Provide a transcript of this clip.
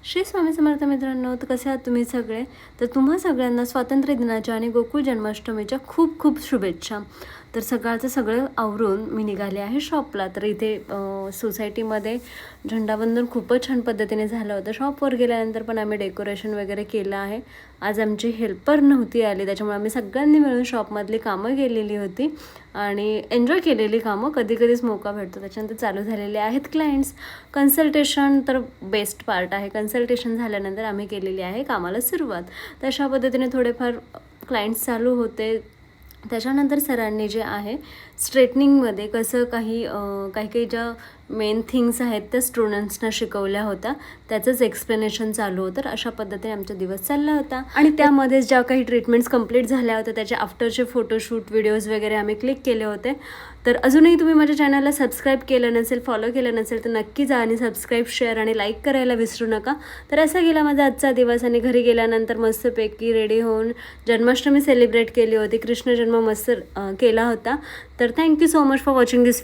श्री स्वामी समर्थ मित्रांनो, तर कसे आहात तुम्ही सगळे? तर तुम्हा सगळ्यांना स्वातंत्र्य दिनाच्या आणि गोकुळ जन्माष्टमीच्या खूप खूप शुभेच्छा. तर सकाळचं सगळं आवरून मी निघाले आहे शॉपला. तर इथे सोसायटीमध्ये झेंडावंदन खूपच छान पद्धतीने झालं होतं. शॉपवर गेल्यानंतर पण आम्ही डेकोरेशन वगैरे केलं आहे. आज आमची हेल्पर नव्हती आली, त्याच्यामुळे आम्ही सगळ्यांनी मिळून शॉपमधली कामं केलेली होती आणि एन्जॉय केलेली कामं. कधी कधीच मौका भेटतो. त्याच्यानंतर चालू झालेले आहेत क्लायंट्स. कन्सल्टेशन तर बेस्ट पार्ट आहे. कन्सल्टेशन झाल्यानंतर आम्ही केलेली आहे कामाला सुरुवात. तर अशा पद्धतीने थोडेफार क्लायंट्स चालू होते. त्याच्यानंतर सरांनी जे आहे स्ट्रेटनिंगमध्ये कसं काही काही ज्या मेन थिंग्स आहेत त्या स्टुडंट्सना शिकवल्या होत्या, त्याचंच एक्सप्लेनेशन चालू होतं. अशा पद्धतीने आमचा दिवस चालला होता आणि त्यामध्येच ज्या काही ट्रीटमेंट्स कंप्लीट झाल्या होत्या त्याचे आफ्टरचे फोटोशूट व्हिडिओज वगैरे आम्ही क्लिक केले होते. तर अजूनही तुम्ही माझ्या चॅनलला सबस्क्राईब केलं नसेल, फॉलो केलं नसेल तर नक्की जा आणि सबस्क्राईब, शेअर आणि लाईक करायला विसरू नका. तर असा गेला माझा आजचा दिवस आणि घरी गेल्यानंतर मस्तपैकी रेडी होऊन जन्माष्टमी सेलिब्रेट केली होती. कृष्ण जन्म मस्त केला होता. तर thank you so much for watching this.